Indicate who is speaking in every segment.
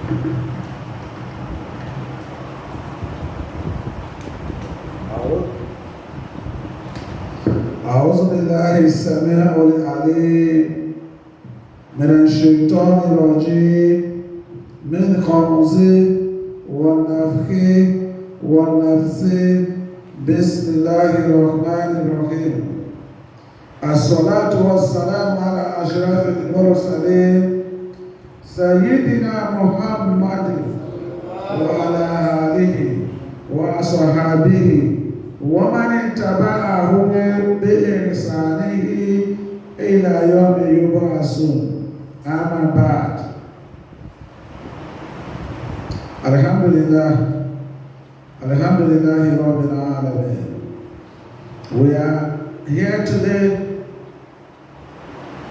Speaker 1: أعوذ بالله السميع العليم من الشيطان الرجيم من خمزه ونفخه ونفثه بسم الله الرحمن الرحيم الصلاة والسلام على أشرف المرسلين سيدنا محمد وعلى آله وصحبه ومن اتبعه بإحسانه إلى يوم يبعثون أما بعد. Alhamdulillah Rabbil Alamin. We are here today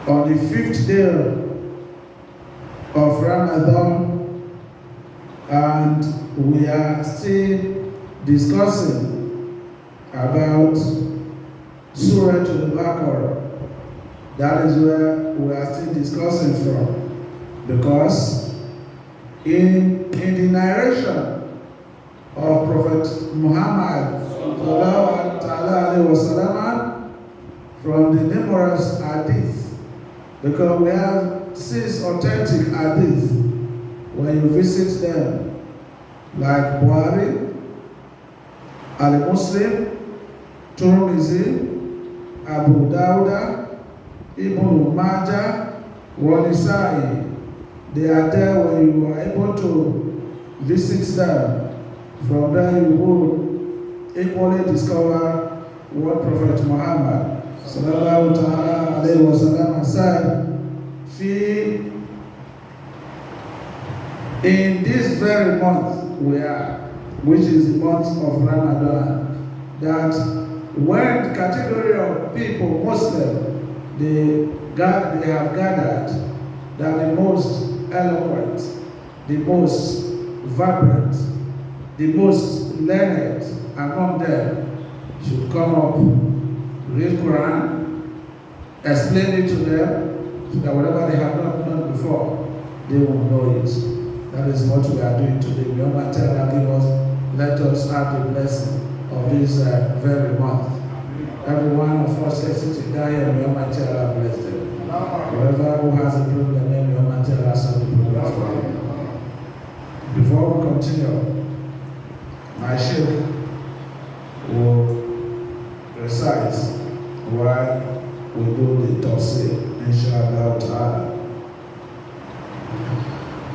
Speaker 1: on the 5th day of Ramadan, and we are still discussing about Surah Al-Baqarah. That is where we are still discussing from, because in the narration of Prophet Muhammad from the numerous hadith, because we have 6 authentic hadith. When you visit them, like Buhari, Al-Muslim, Tirmidhi, Abu Dawud, Ibn Majah, Nasa'i, they are there when you are able to visit them. From there you will equally discover what Prophet Muhammad sallallahu alayhi wa sallam said. In this very month we are, which is the month of Ramadan, that when the category of people, Muslim, they have gathered, that the most eloquent, the most vibrant, the most learned among them should come up, read Quran, explain it to them, so that whatever they have not known before, they will know it. That is what we are doing today. We want to give us, let us have the blessing of this very month. Every one of us is sitting down here, we want to bless them. Whoever who has a problem, we want to solve the problem for him. Before we continue, my Sheikh will recite while we do the tafsir, inshallah ta'ala.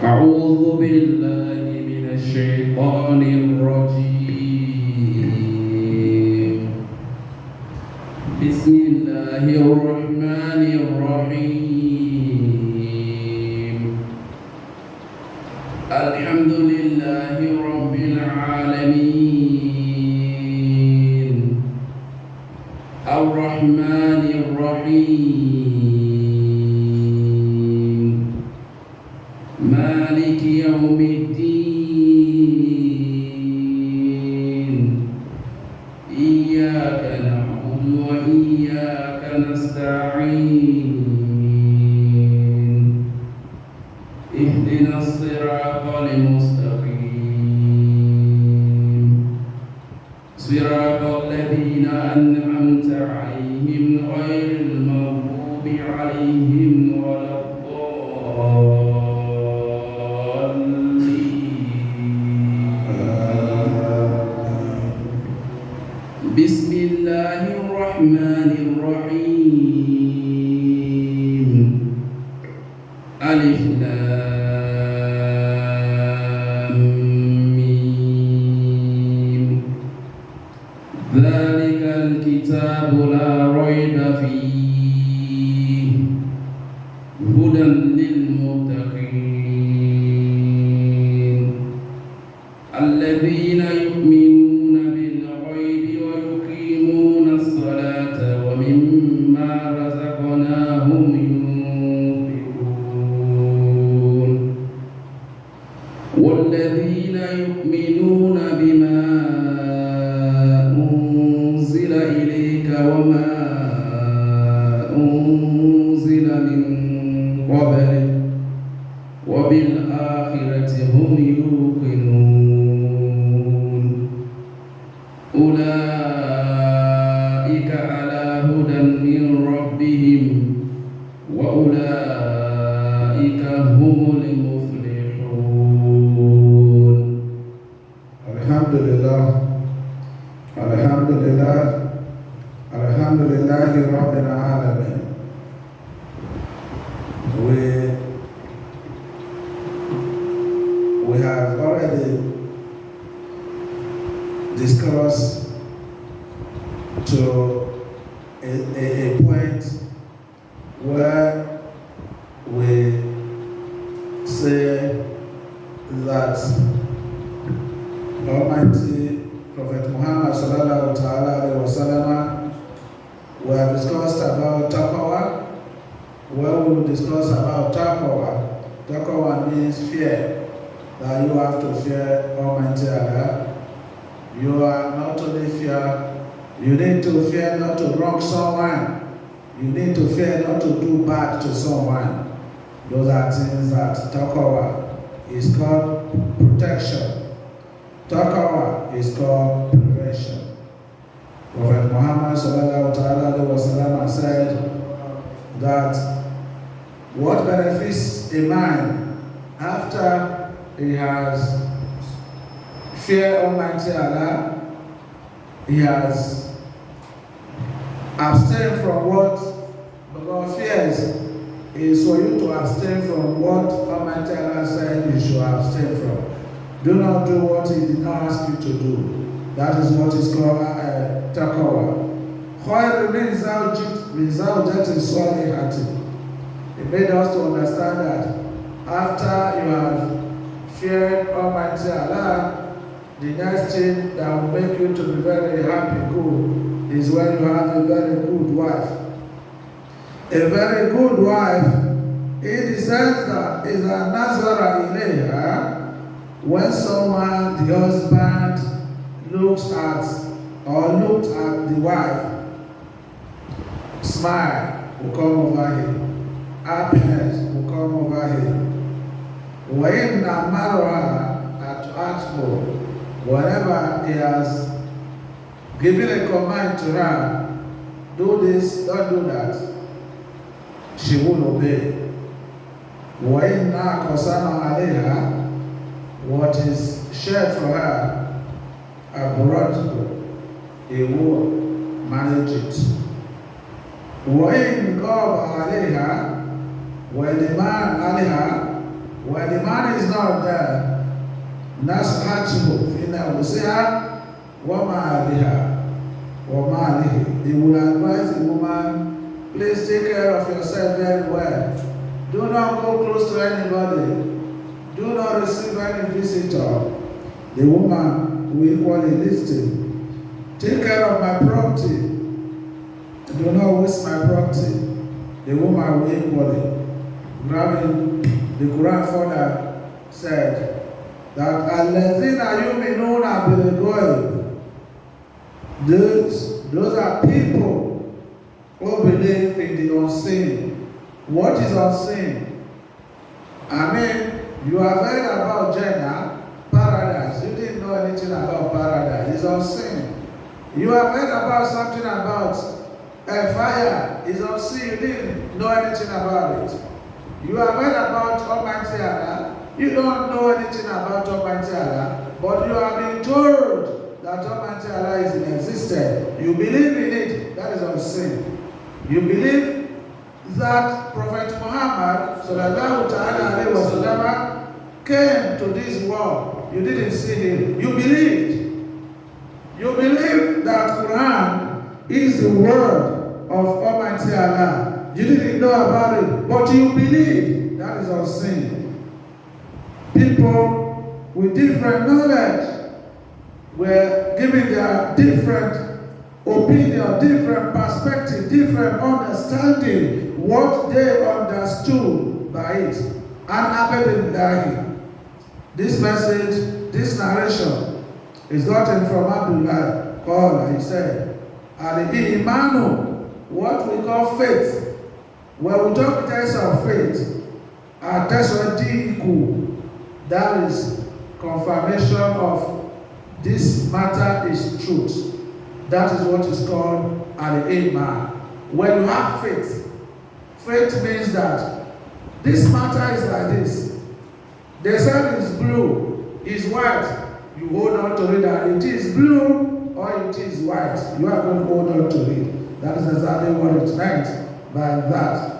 Speaker 2: أعوذ بالله من الشيطان الرجيم. بسم الله الرحمن الرحيم. الحمد لله رب العالمين الرحمن الرحيم مالك يوم الدين إياك نعبد وإياك نستعين اهدنا الصراط المستقيم صراط الذين أنعمت عليهم غير المغضوب عليهم ولا بسم الله الرحمن الرحيم ألف لام ميم ذلك الكتاب لا ريب فيه هدى للمتقين الذين يؤمنون بالغيب ويقيمون الصلاة ومما رزقناهم ينفقون والذين يؤمنون بما أنزل إليك وما أنزل من قبلك وبالآخرة هم أولئك هم المفلحون.
Speaker 1: Alhamdulillah, Alhamdulillah, Alhamdulillah Rabbil Alamin. We have already discussed to a point where we say that Almighty Prophet Muhammad sallallahu alaihi wasallam, we have discussed about taqwa. Where we will discuss about taqwa. Taqwa means fear, that you have to fear Almighty Allah. You are not only fear, you need to fear not to wrong someone. You need to fear not to do bad to someone. Those are things that taqwa is called protection. Taqwa is called prevention. Prophet Muhammad sallallahu alaihi wasallam said that what benefits a man after he has feared Almighty Allah, he has abstained from what God fears, is for you to abstain from what Almighty Allah said you should abstain from. Do not do what He did not ask you to do. That is what is called taqwa. خير من زوجة صالحة. It made us to understand that after you have feared Almighty Allah, the next thing that will make you to be very happy, good, is when you have a very good wife. A very good wife, in the sense that is a nazara ilayha, when someone, the husband, looked at the wife, smile will come over him, happiness will come over him. When whenever he has given a command to her, do this, don't do that, she will obey. What is shared for her, he will manage it. When the man is not there, he will advise the woman, please take care of yourself very well. Do not go close to anybody. Do not receive any visitor. The woman will equally listen. Take care of my property. Do not waste my property. The woman will equally. Grabbing the Quran further said that Allazina yu'minuna bil ghaib. Those are people who believe in the unseen. What is unseen? I mean, you have heard about Jannah, paradise. You didn't know anything about paradise. It's unseen. You have heard about something about fire. It's unseen. You didn't know anything about it. You have heard about Almighty Allah. You don't know anything about Almighty Allah, but you have been told that Almighty Allah is in existence. You believe in it. That is unseen. You believe that Prophet Muhammad sallallahu alaihi wasallam came to this world. You didn't see him. You believed. You believe that Quran is the word of Almighty Allah. You didn't know about it, but you believe. That is unseen. People with different knowledge were giving their different opinion, different perspective, different understanding, what they understood by it. And Abedillahi. This message, this narration is gotten from Abdullah Qala. He said, Al-Imanu, what we call faith. When we talk in terms of faith, that is confirmation of this matter is truth. That is what is called al-iman. When you have faith, faith means that This matter is like this. They said it's blue, it's white. You hold on to it and it is blue or it is white. You are going to hold on to it. That is exactly what it meant by that.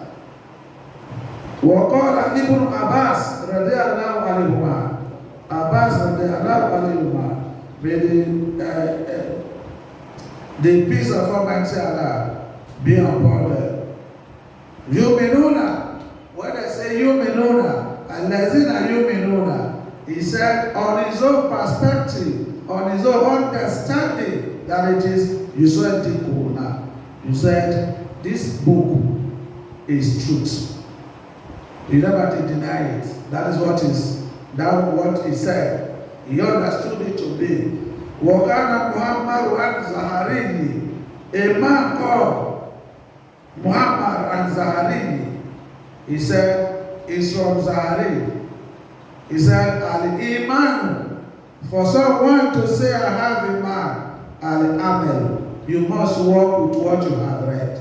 Speaker 1: وقال ابن عباس رضي الله عنهما Abbas رضي الله عنهما may the peace of Almighty Allah be upon them. Yuminuna, when I say yuminuna, allazina yuminuna, he said on his own perspective, on his own understanding, that it is Yusadikuna. You said this book is truth. You never did deny it. That is what he said. He understood it to be. Wakana Muhammadu and Zaharini, a man called Muhammad and Zaharini, he said, is from Zahari. He said, Al-Iman, for someone to say I have Iman, Al-Amal, you must work with what you have read.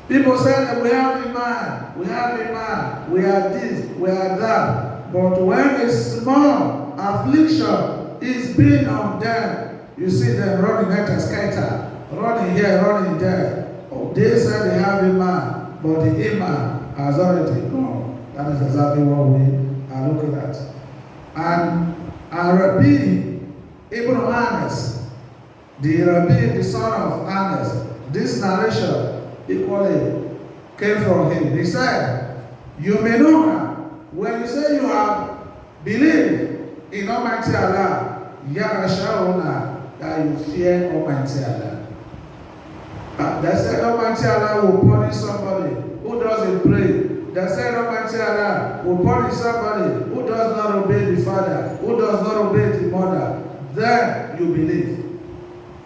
Speaker 1: People say that we have Iman, we are this, we are that. But when a small affliction is being on them, you see them running like a skater, running here, running there. Oh, they say they have Iman, but the Iman has already gone. That is exactly what we are looking at. And Rabbi Ibn Anas, the Rabbi, the son of Anas, this narration equally came from him. He said, you may know when you say you have believed in Almighty Allah, Yarashawna, that you fear Almighty Allah. They said Almighty Allah will punish somebody who doesn't pray. They said Almighty Allah will punish somebody who does not obey the father, who does not obey the mother. Then you believe.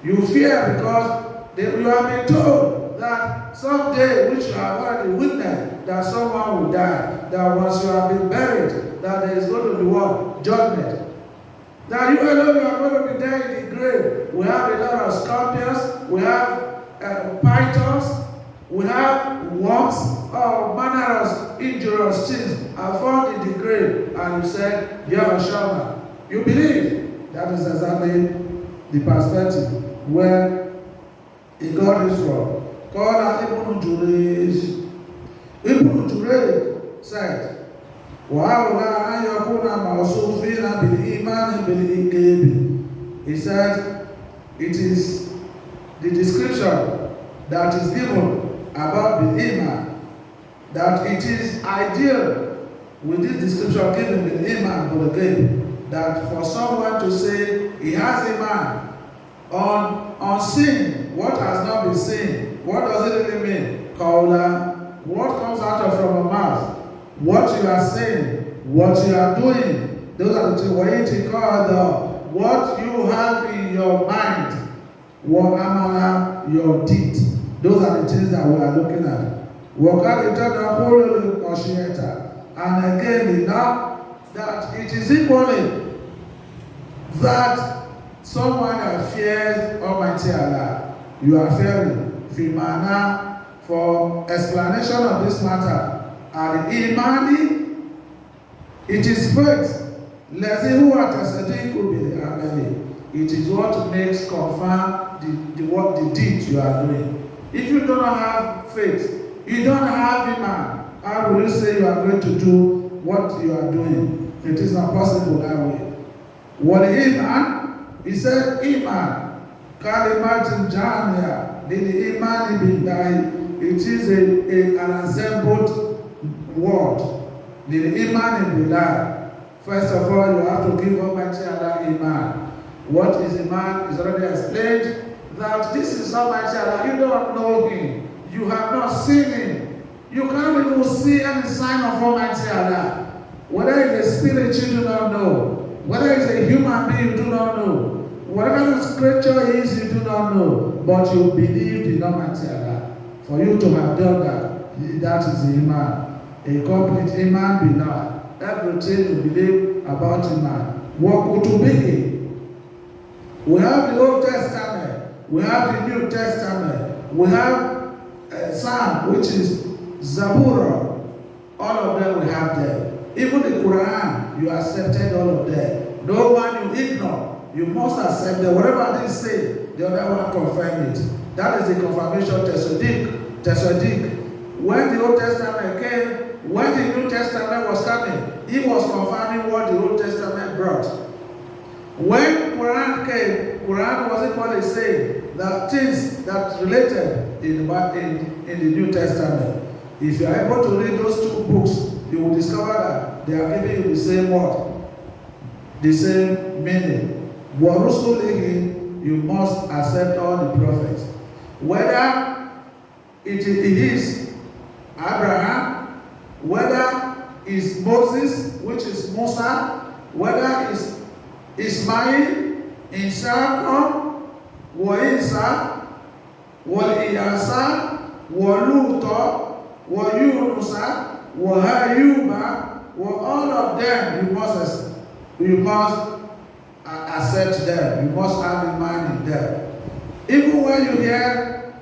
Speaker 1: You fear because you have been told that someday, which you have already witnessed, that someone will die, that once you have been buried, that there is going to be what? Judgment. That you alone, you are going to be there in the grave. We have a lot of scorpions, we have pythons, we have worms, all manner of injurious things are found in the grave. And you said, Yarashama. You believe. That is exactly the perspective where he got this from. Called Ibn Jurayj. Ibn Jurayj said, وَهَؤُلَاءَ أَنْ يَكُونَ مَوْصُوفِينَ بِالْإِيمَانِ بِالْإِقَابِ. He said, it is the description that is given about Bil-Iman, that it is ideal with this description given Bil-Iman Bil-Ghaib, that for someone to say he has Iman on sin, what has not been seen, what does it really mean? Qawla, what comes out from a mouth, what you are saying, what you are doing, those are the two ways to call what you have in your mind, what amala, your deed. Those are the things that we are looking at. And again, now that it is equally that someone that fears Almighty Allah, you are fearing. Fimana, for explanation of this matter, Al-Imani, it is faith. It is what makes confirm the deed you are doing. If you don't have faith, you don't have Iman, how will you say you are going to do what you are doing? It is not possible that way. What Iman? He said Iman, Kalimatin Jamia, the Iman billahi. It is an assembled word. The Iman billahi. First of all, you have to give Almighty Allah Iman. What is Iman is already explained. That this is Almighty Allah. You don't know Him. You have not seen Him. You can't even see any sign of Almighty Allah. Whether it's a spirit you do not know. Whether it's a human being you do not know. Whatever the creature is you do not know. But you believed in Almighty Allah. For you to have done that, that is Iman. A complete Iman billah. Everything you believe about Iman. What could be? We have the Old Testament. We have the New Testament. We have Psalm, which is Zabura. All all of them will have them. Even the Quran, you accepted all of them. No one you ignore, you must accept them. Whatever they say, the other one confirm it. That is the confirmation Tafseer. When the Old Testament came, when the New Testament was coming, he was confirming what the Old Testament brought. When Quran came, Quran was equally saying that things that related in the New Testament. If you are able to read those two books, you will discover that they are giving you the same word, the same meaning. Warusulihi, you must accept all the prophets. Whether it is Abraham, whether it's Moses, which is Musa, whether it's Ismail, Ishaq, wa Isa, wa Iyasa, wa Luta, wa Yunusa, wa Hayuba, wa all of them, you must accept them. You must have in mind them. Even when you hear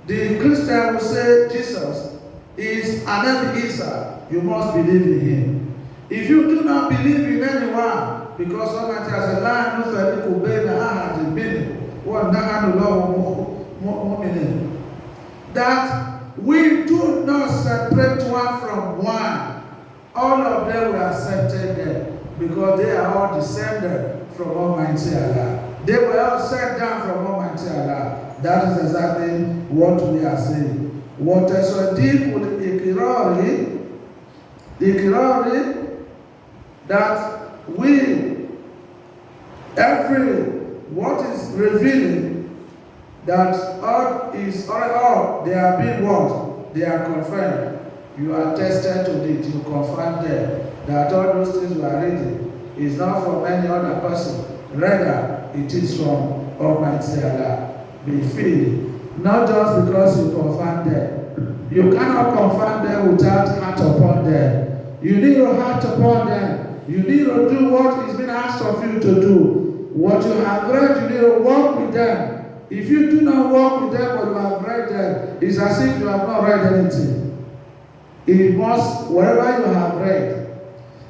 Speaker 1: the Christian will say Jesus is Anabi Isa, you must believe in him. If you do not believe in anyone, because Almighty has a line who said, that we do not separate one from one. All of them were accepted there because they are all descended from Almighty Allah. They were all sent down from Almighty Allah. That is exactly what we are saying. What is the that we what is revealing that all they are being what? They are confirmed. You are tested to it, you confirm them that all those things we are reading is not from any other person. Rather, it is from Almighty Allah. Be free. Not just because you confirm them. You cannot confirm them without heart upon them. You need your heart upon them. You need to do what is being asked of you to do. What you have read, you need to walk with them. If you do not walk with them, but you have read them, it's as if you have not read anything. It must, wherever you have read,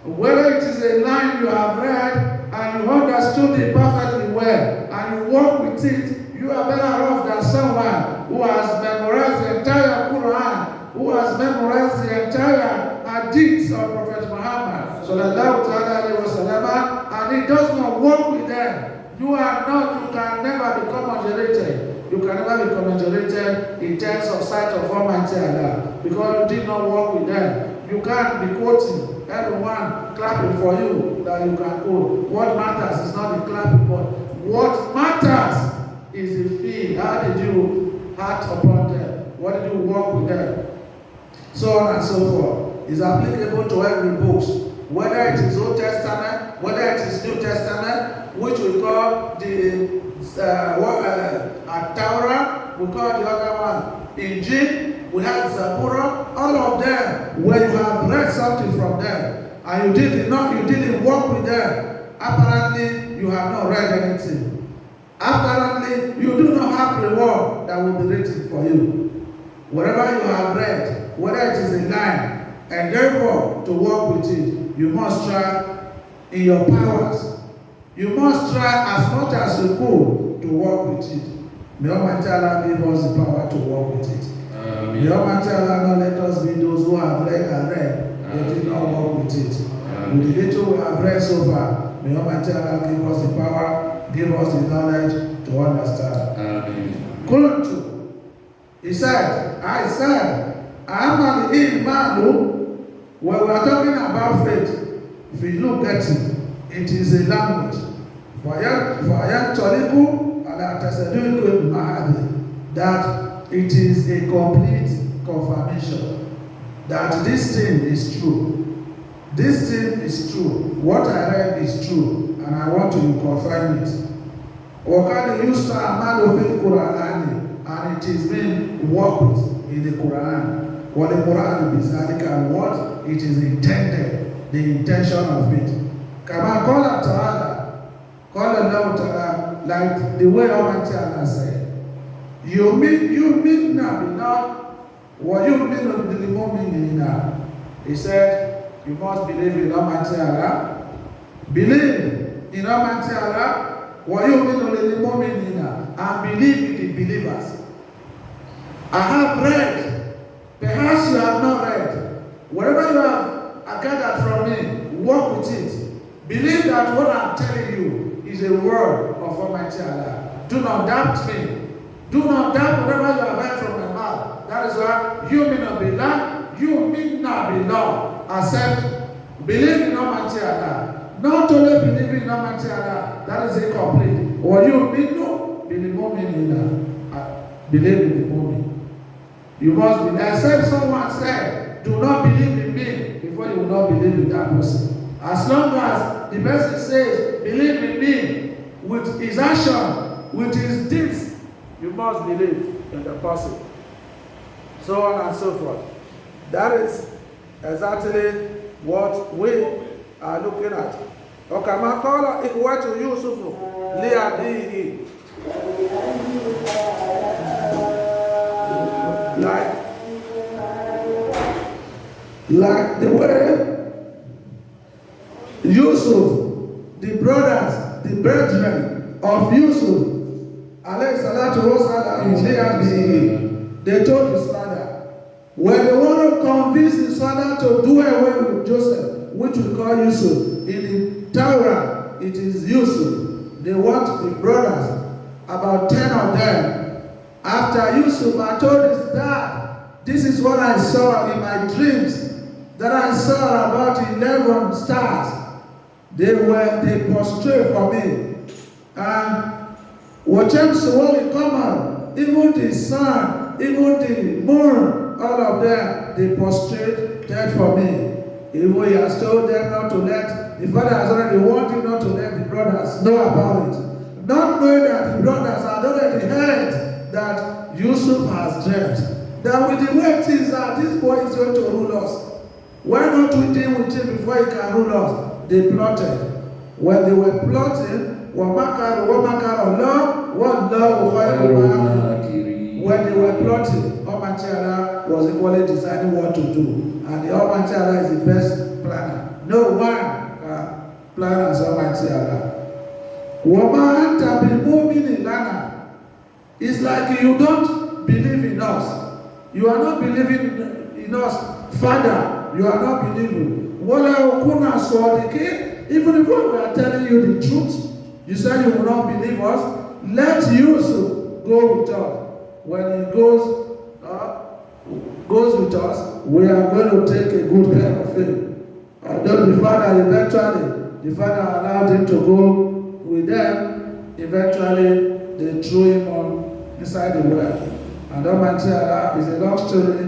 Speaker 1: whether it is a line you have read and you understood it perfectly well and you walk with it, you are better off than someone who has memorized the entire Quran, who has memorized the entire hadith of Prophet Muhammad sallallahu alaihi wasallam, and he does not walk with them. You can never become moderated. You can never be commiserated in terms of sight of Almighty Allah because you did not walk with them. You can't be quoting everyone clapping for you that you can quote. What matters is not the clapping, but what matters is the feel. How did you heart upon them? What did you walk with them? So on and so forth. It's applicable to every book, whether it is Old Testament, whether it is New Testament, which we call the Torah, we call the other one Injil, we have Zabura, all of them, when you have read something from them, and you didn't walk with them, apparently you have not read anything. Apparently, you do not have reward that will be written for you. Whatever you have read, whether it is a line, and therefore to work with it, you must try in your powers. You must try as much as you could to work with it. May Almighty Allah give us the power to work with it. May Almighty Allah not let us be those who have read and read, they did not work with it. With the little we have read so far, may Almighty Allah give us the power, give us the knowledge to understand. Qultu, he said, I said, Amal Imanu, when we are talking about faith, if you look at it, it is a language. That it is a complete confirmation that this thing is true. This thing is true. What I read is true, and I want to confirm it. And it is being worked with in the Quran. And what it is intended, the intention of it. Kama qala ta'ala, qala Allah ta'ala, like the way Almighty Allah said, you mean bina, wa yu'minu bil mu'minina. He said, you must believe in Almighty Allah. Believe in Almighty Allah. وَيُؤْمِنُ لِلْمُؤْمِنِينَ, and believe in the believers. I have read, perhaps you have not read. Whatever you have gathered from me, work with it. Believe that what I'm telling you is a word of Almighty Allah. Do not doubt me. Do not doubt whatever you have heard from my mouth. That is why you may not be lying, you may not be law. Accept, believe in Almighty Allah. Not only believe in Almighty Allah, that is incomplete. Or you may not believe in the moment. You must believe. Except someone said, do not believe in me, before you will not believe in that person. As long as the person says, believe in me, with his action, with his deeds, you must believe in the person. So on and so forth. That is exactly what we are looking at. وكما قال إخوة يوسف لأبيه, like the way Yusuf, the brothers, the brethren of Yusuf, alayhi salatu wasalam, they told his father, when they want to convince his father to do away with Joseph, which we call Yusuf, in the Torah, it is Yusuf. They want the brothers, about 10 of them. After Yusuf, I told his dad, this is what I saw in my dreams, that I saw about 11 stars. They prostrate for me. And whatever will come out, even the sun, even the moon, all of them, they prostrate dead for me. Even he has told them not to let, the father has already warned him not to let the brothers know about it. Not knowing that the brothers had already heard that Yusuf has dreamt. That with the way things are, this boy is going to rule us. Why not we deal with him before he can rule us? They plotted. When they were plotting, when they were plotting, Almighty Allah was equally deciding what to do. And the Almighty Allah is the best planner. No one planners Almighty Allah. It's like you don't believe in us. You are not believing in us. Father, you are not believing. Even if we are telling you the truth, you say you will not believe us. Let Yusuf go with us. When he goes with us, we are going to take a good care of him. Although the father allowed him to go with them, eventually they threw him on inside the well. And Almighty Allah is a long story.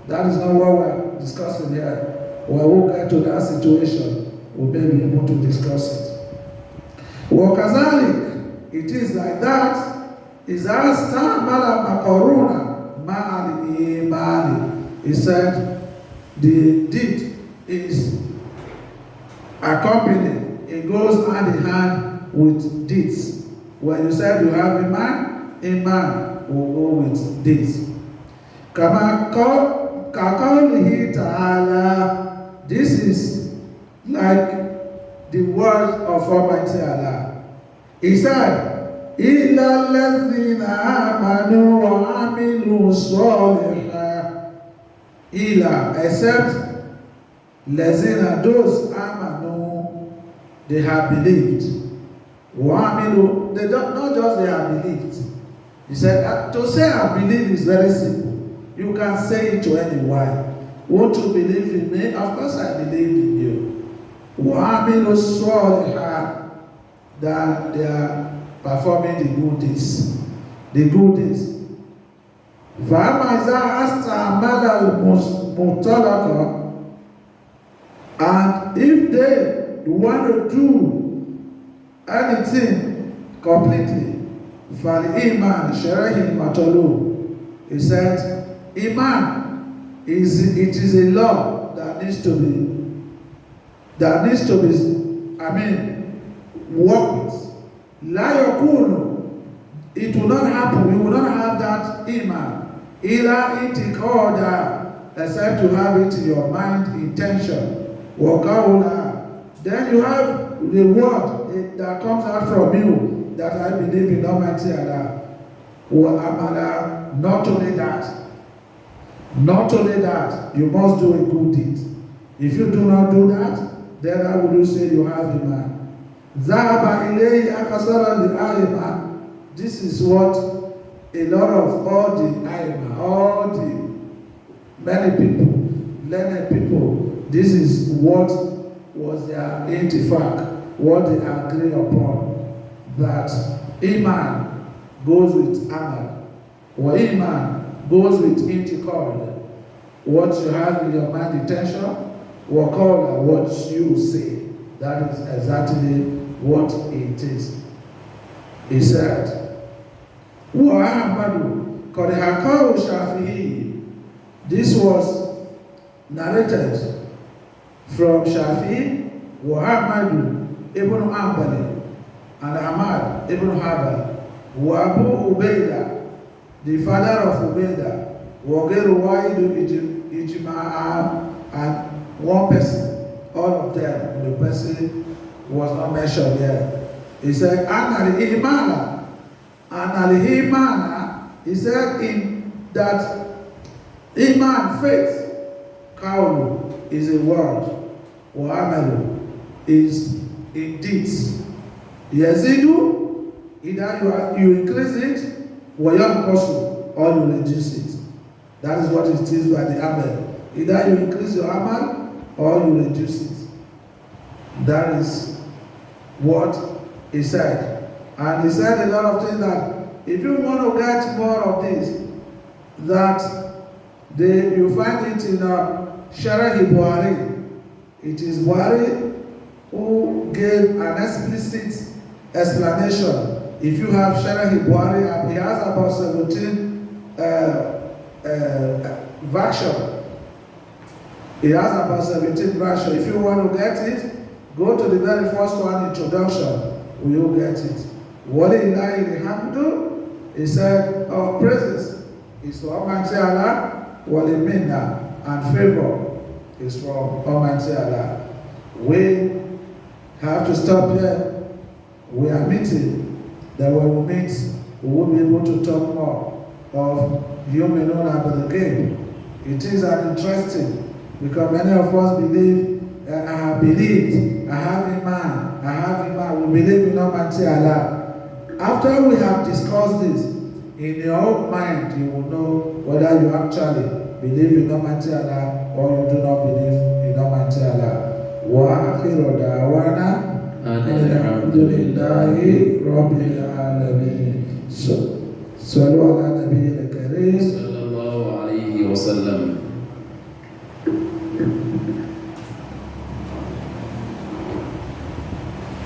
Speaker 1: That is not what we're discussing here. When we get to that situation, we may be able to discuss it. Wakazalik, it is like that. Is as ta'amala makaruna ma'al imani. He said, the deed is accompanied. It goes hand in hand with deeds. When you said you have iman will go with deeds. Kama qawlihi ta'ala. This is like the word of Almighty Allah. He said, إِلَّا الَّذِينَ آمَنُوا وَعَمِلُوا الصَّالِحَاتِ. Illa, except Lazina, those amanu, they have believed. Wa'amilu, they don't, not just they have believed. He said, to say I believe is very simple. You can say it to anyone. Want to believe in me? Of course I believe in you. Wa'amilu salihat, that they are performing the good deeds. The good deeds. فَأَمَّا إِذَا أَسْتَعْمَلَ الْمُطْلَقَ, and if they want to do anything completely, فَالْإِيمَانِ شَرَيْهِ مَطَلُوبٍ. He said, Iman is a law that needs to be, worked with. La yakunu, it will not happen. We will not have that iman. Ila itikoda, except you have it in your mind, intention. Then you have the word that comes out from you that I believe in Almighty Allah. Not only that, you must do a good deed. If you do not do that, then how would you say you have Iman? This is what a lot of all the many people, learned people, this is what was their intifaq, what they agree upon, that Iman goes with Amal, or Iman goes with intiqad, what you have in your mind intention, or call what you say. That is exactly what it is. He said, Muhammadu, Qadhakaw Shafi'i. This was narrated from Shafi'i, Muhammadu ibn Ambali, and Ahmad ibn Hanbal, Abu Ubaidah, the father of Ubaidah, Wageru Waidu Ijma'a, and one person, all of them, the person was not mentioned here. He said, An al-Imana, he said in that Iman, faith, Kaulu is a word, wa amalu is in deeds. Yazidu, either you increase it, wa yanqusu, or you reduce it. That is what it is by the amal. Either you increase your amal, or you reduce it. That is what he said. And he said a lot of things that if you want to get more of this, that you find it in Sharah Buhari. It is Buhari who gave an explicit explanation. If you have Sharah Buhari, he has about 17 versions. He has about 17 versions. If you want to get it, go to the very first one, introduction. You will get it. Walillahi alhamdu, he said, of praises is for Almighty Allah. Wali minna, and favor is from Almighty Allah. We have to stop here. We are meeting. That when we meet, we will be able to talk more of human and the game. It is an interesting, because many of us believe, I have believed, I have Iman, we believe in Almighty Allah. After we have discussed this, in your own mind, you will know whether you actually believe in Almighty Allah or you do not believe in Almighty Allah. Wa akhiru da'wana alhamdulillahi rabbil alamin. Sallu ala nabiyil kareem sallallahu alayhi wa sallam.